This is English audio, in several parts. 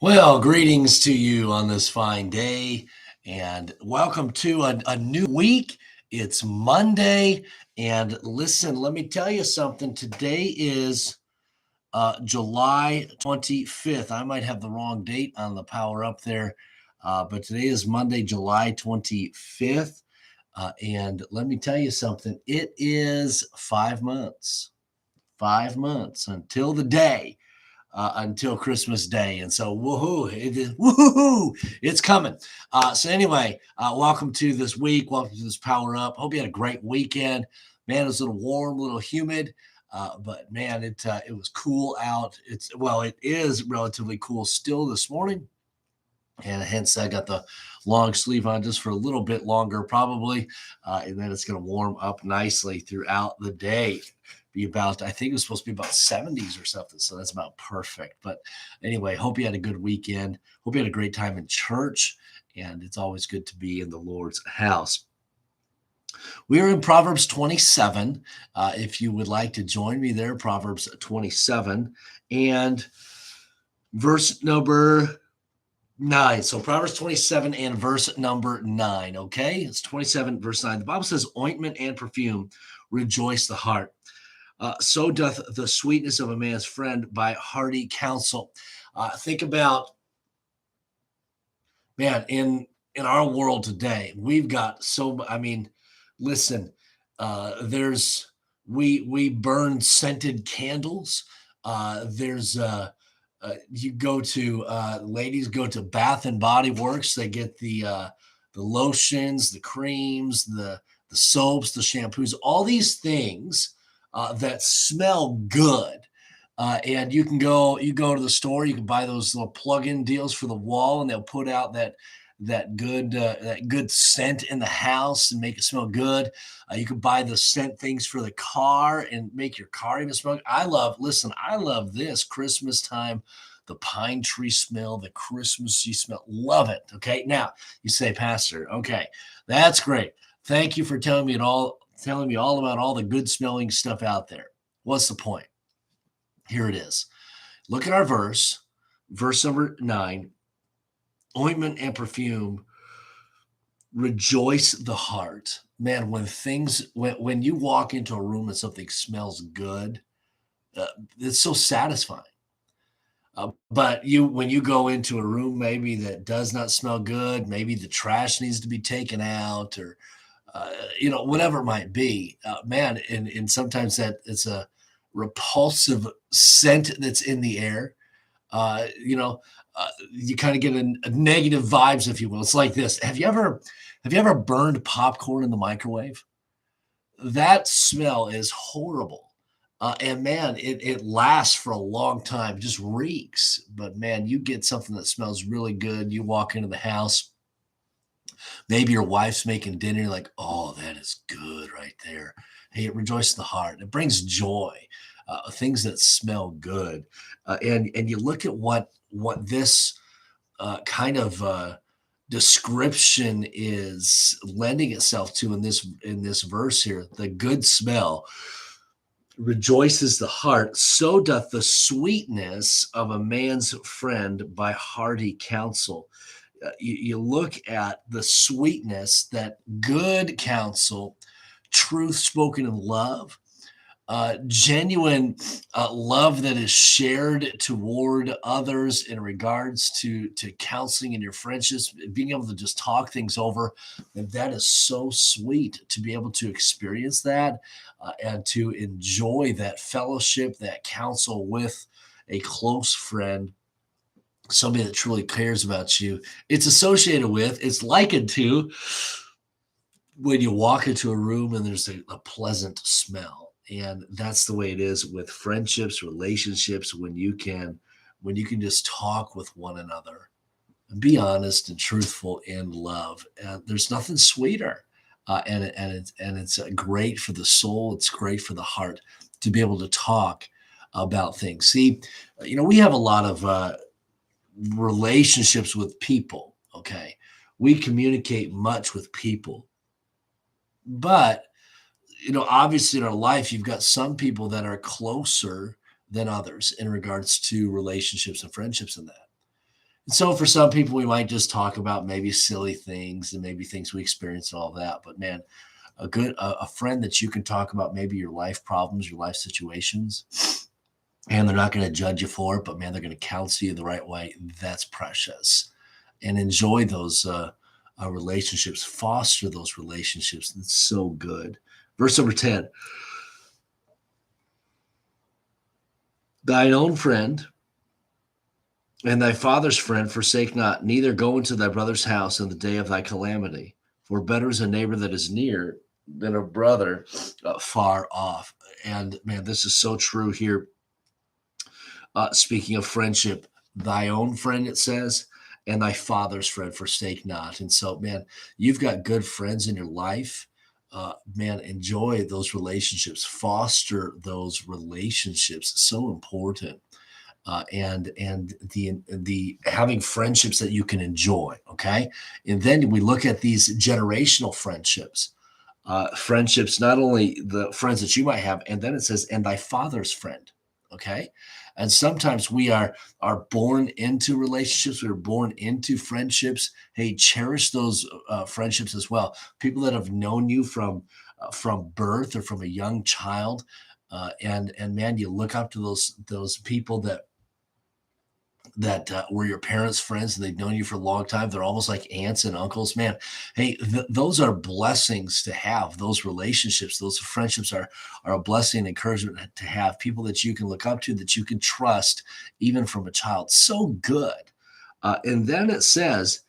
Well, greetings to you on this fine day, and welcome to a new week. It's Monday, and listen, let me tell you something. Today is July 25th. I might have the wrong date on the power up there, but today is Monday, July 25th. And let me tell you something. It is 5 months until the day until Christmas Day. And so, woohoo, it's coming. So, anyway, welcome to this week. Welcome to this Power Up. Hope you had a great weekend. Man, it was a little warm, a little humid. But man, it was cool out. It is relatively cool still this morning, and hence I got the long sleeve on just for a little bit longer, probably, and then it's going to warm up nicely throughout the day. Be about, I think it was supposed to be about 70s or something, so that's about perfect. But anyway, hope you had a good weekend. Hope you had a great time in church, and it's always good to be in the Lord's house. We are in Proverbs 27. If you would like to join me there, Proverbs 27 and verse number 9. So Proverbs 27 and verse number 9. Okay. It's 27, verse 9. The Bible says, ointment and perfume rejoice the heart. So doth the sweetness of a man's friend by hearty counsel. Think about, man, in our world today, we've got listen, there's we burn scented candles. There's you go to ladies go to Bath and Body Works. They get the lotions, the creams, the soaps, the shampoos, all these things that smell good. And you go to the store, you can buy those little plug-in deals for the wall, and they'll put out that good scent in the house and make it smell good. You can buy the scent things for the car and make your car even smell good. I love this Christmas time, the pine tree smell, the Christmassy smell. Love it. Okay. Now you say, Pastor, okay, that's great. Thank you for telling me all about all the good smelling stuff out there. What's the point? Here it is. Look at our verse number 9. Ointment and perfume rejoice the heart. Man, when you walk into a room and something smells good, it's so satisfying. But when you go into a room maybe that does not smell good, maybe the trash needs to be taken out, or whatever it might be, man, and sometimes that it's a repulsive scent that's in the air. You kind of get a negative vibes, if you will. It's like this. Have you ever burned popcorn in the microwave? That smell is horrible. And man, it lasts for a long time, just reeks. But man, you get something that smells really good. You walk into the house, maybe your wife's making dinner, you're like, oh, that is good right there. Hey, it rejoices the heart. It brings joy. Things that smell good. And you look at what this kind of description is lending itself to in this verse here. The good smell rejoices the heart, so doth the sweetness of a man's friend by hearty counsel. You look at the sweetness, that good counsel, truth spoken in love, genuine love that is shared toward others in regards to counseling in your friendships, being able to just talk things over. And that is so sweet to be able to experience that, and to enjoy that fellowship, that counsel with a close friend, somebody that truly cares about you. It's likened to when you walk into a room and there's a pleasant smell. And that's the way it is with friendships, relationships, when you can just talk with one another and be honest and truthful in love. There's nothing sweeter. And it's great for the soul. It's great for the heart to be able to talk about things. See, we have a lot of relationships with people. Okay. We communicate much with people, but obviously in our life, you've got some people that are closer than others in regards to relationships and friendships and that. So for some people, we might just talk about maybe silly things and maybe things we experience and all that. But man, a friend that you can talk about maybe your life problems, your life situations, and they're not going to judge you for it, but man, they're going to counsel you the right way. That's precious, and enjoy those relationships. Foster those relationships. It's so good. Verse number 10: Thine own friend and thy father's friend forsake not, neither go into thy brother's house in the day of thy calamity. For better is a neighbor that is near than a brother far off. And man, this is so true here. Speaking of friendship, thy own friend, it says, and thy father's friend forsake not. And so, man, you've got good friends in your life. Man, enjoy those relationships, foster those relationships. So important. And the having friendships that you can enjoy. Okay, and then we look at these generational friendships. Friendships, not only the friends that you might have, and then it says, and thy father's friend. Okay, and sometimes we are born into relationships. We're born into friendships. Hey, cherish those friendships as well. People that have known you from birth or from a young child, and man, you look up to those people that were your parents' friends and they've known you for a long time. They're almost like aunts and uncles. Man, hey, those are blessings to have. Those relationships, those friendships are a blessing and encouragement to have. People that you can look up to, that you can trust, even from a child. So good. And then it says,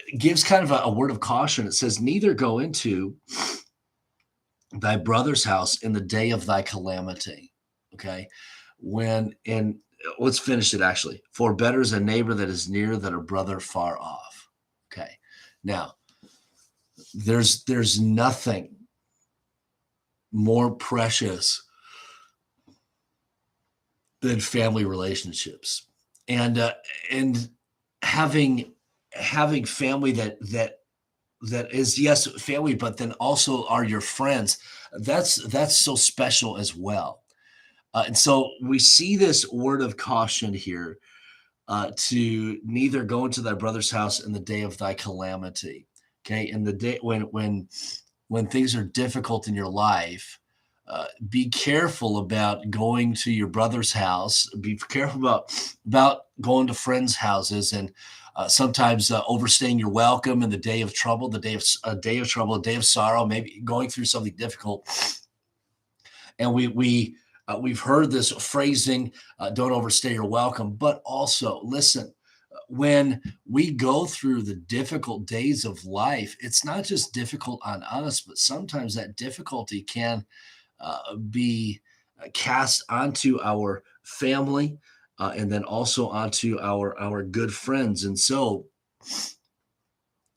it gives kind of a word of caution. It says, neither go into thy brother's house in the day of thy calamity. Okay. When in Let's finish it actually. For better is a neighbor that is near than a brother far off. Okay. Now, there's nothing more precious than family relationships. And having family that is, yes, family, but then also are your friends. That's so special as well. And so we see this word of caution here, to neither go into thy brother's house in the day of thy calamity. Okay, in the day when things are difficult in your life, be careful about going to your brother's house. Be careful about going to friends' houses, and sometimes overstaying your welcome in the day of trouble, the day of a day of trouble, a day of sorrow, maybe going through something difficult. And we've heard this phrasing, don't overstay your welcome. But also, listen, when we go through the difficult days of life, it's not just difficult on us, but sometimes that difficulty can be cast onto our family, and then also onto our good friends. And so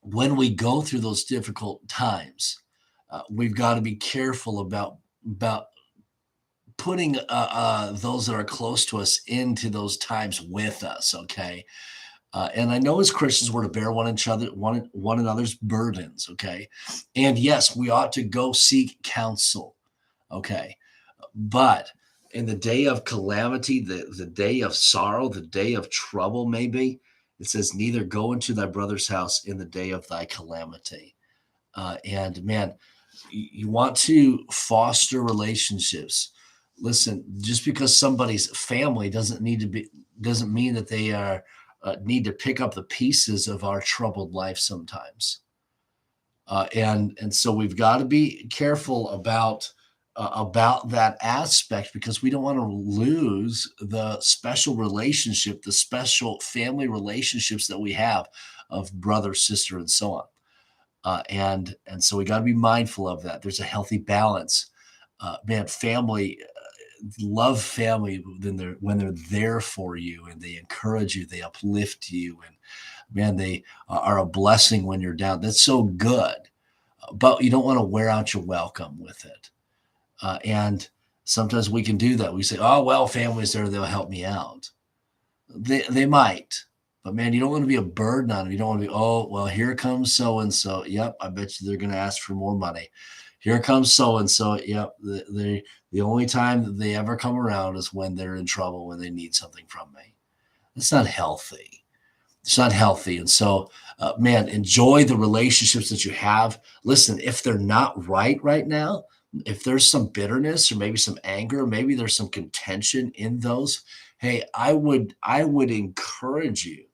when we go through those difficult times, we've got to be careful about putting those that are close to us into those times with us. Okay, and I know as Christians we're to bear one another's burdens. Okay, and yes, we ought to go seek counsel. Okay, but in the day of calamity, the day of sorrow, the day of trouble, maybe it says, neither go into thy brother's house in the day of thy calamity. And man, you want to foster relationships. Listen, just because somebody's family doesn't mean that they are need to pick up the pieces of our troubled life sometimes. And so we've got to be careful about that aspect, because we don't want to lose the special relationship, the special family relationships that we have of brother, sister, and so on. And so we got to be mindful of that. There's a healthy balance. Man, family, love family when they're there for you and they encourage you, they uplift you, and man, they are a blessing when you're down. That's so good, but you don't want to wear out your welcome with it. And sometimes we can do that. We say, "Oh well, family's there; they'll help me out." They might, but man, you don't want to be a burden on them. You don't want to be, "Oh well, here comes so and so. Yep, I bet you they're going to ask for more money. Here comes so and so. Yep, the only time that they ever come around is when they're in trouble, when they need something from me." That's not healthy. It's not healthy. And so, man, enjoy the relationships that you have. Listen, if they're not right now, if there's some bitterness or maybe some anger, maybe there's some contention in those, hey, I would encourage you,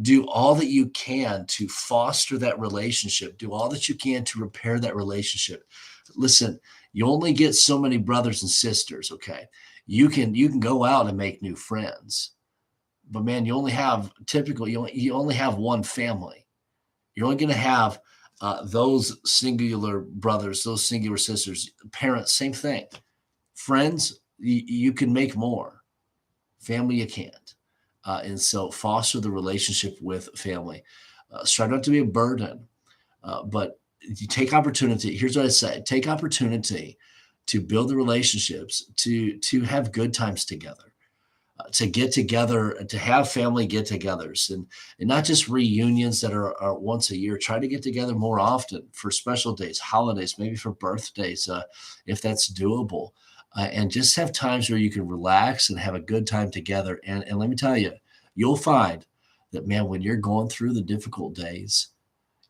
do all that you can to foster that relationship, do all that you can to repair that relationship. Listen, you only get so many brothers and sisters, okay? You can go out and make new friends, but man, you only have typically you only have one family. You're only going to have those singular brothers, those singular sisters, parents, same thing. Friends, you can make more. Family, you can't. And so foster the relationship with family. Try not to be a burden, but you take opportunity. Here's what I say: take opportunity to build the relationships, to have good times together, to get together, to have family get-togethers, and not just reunions that are once a year. Try to get together more often for special days, holidays, maybe for birthdays, if that's doable, and just have times where you can relax and have a good time together. And let me tell you, you'll find that, man, when you're going through the difficult days,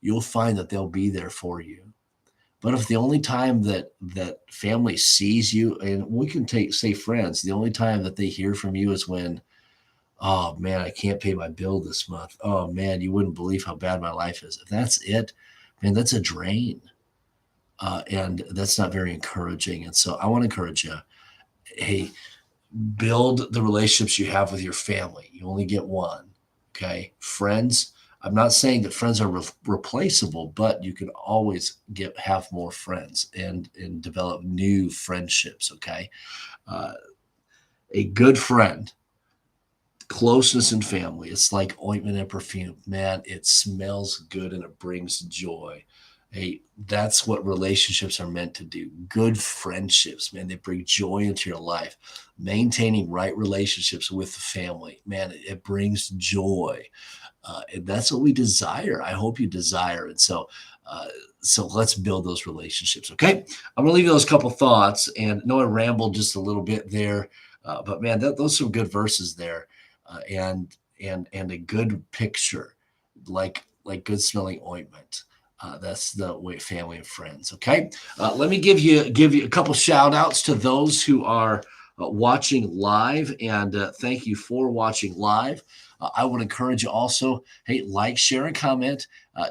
you'll find that they'll be there for you. But if the only time that family sees you, and we can take say friends, the only time that they hear from you is when, oh man, I can't pay my bill this month. Oh man, you wouldn't believe how bad my life is. If that's it, man, that's a drain, and that's not very encouraging. And so I want to encourage you, hey, build the relationships you have with your family. You only get one. Okay. Friends, I'm not saying that friends are replaceable, but you can always have more friends and develop new friendships. Okay. Uh, a good friend, closeness in family, it's like ointment and perfume. Man, it smells good and it brings joy. Hey, that's what relationships are meant to do. Good friendships, man, they bring joy into your life. Maintaining right relationships with the family, man, it brings joy. And that's what we desire. I hope you desire. And so, so let's build those relationships. Okay. I'm going to leave you those couple thoughts, and know I rambled just a little bit there. But man, those are some good verses there, and a good picture, like good smelling ointment. That's the way family and friends. Okay. Let me give you a couple shout outs to those who are watching live, and thank you for watching live. I would encourage you also, hey, like, share, and comment.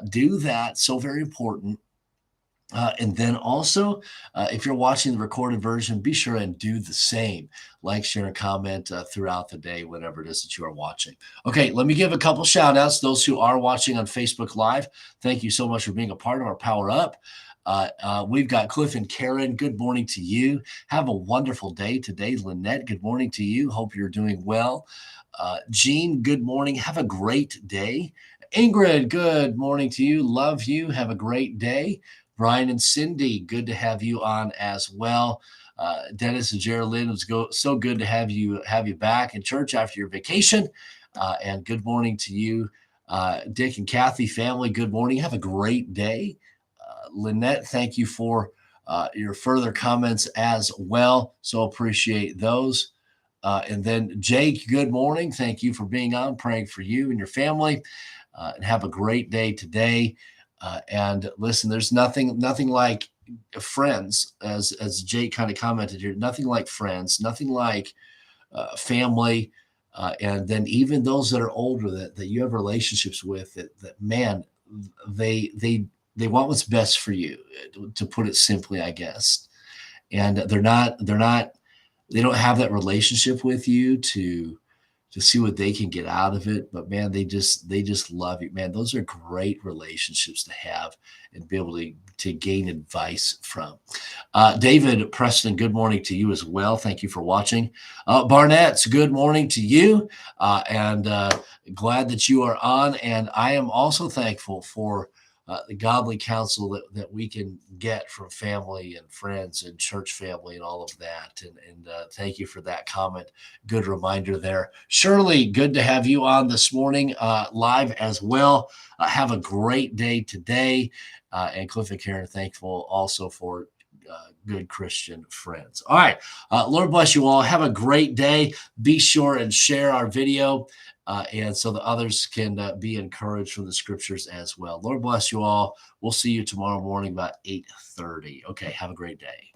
Do that. So very important. And then also, if you're watching the recorded version, be sure and do the same. Like, share, and comment throughout the day, whatever it is that you are watching. Okay, let me give a couple shout outs. Those who are watching on Facebook Live, thank you so much for being a part of our Power Up. We've got Cliff and Karen. Good morning to you. Have a wonderful day today. Lynette, good morning to you. Hope you're doing well. Jean, good morning. Have a great day. Ingrid, good morning to you. Love you. Have a great day. Brian and Cindy, good to have you on as well. Dennis and Geraldine, so good to have you back in church after your vacation. And good morning to you, Dick and Kathy family. Good morning. Have a great day. Lynette, thank you for your further comments as well. So appreciate those. And then Jake, good morning. Thank you for being on, praying for you and your family. And have a great day today. And listen, there's nothing like friends, as Jake kind of commented here. Nothing like friends, nothing like family, and then even those that are older that you have relationships with. That man, they want what's best for you, to put it simply, I guess. And they don't have that relationship with you to see what they can get out of it. But man, they just love you. Man, those are great relationships to have and be able to gain advice from. David Preston, good morning to you as well. Thank you for watching. Barnett's, good morning to you. And glad that you are on. And I am also thankful for the godly counsel that we can get from family and friends and church family and all of that. And thank you for that comment. Good reminder there. Shirley, good to have you on this morning live as well. Have a great day today. And Cliff and Karen, thankful also for good Christian friends. All right. Lord bless you all. Have a great day. Be sure and share our video. and so the others can be encouraged from the scriptures as well. Lord bless you all. We'll see you tomorrow morning about 8:30. Okay, have a great day.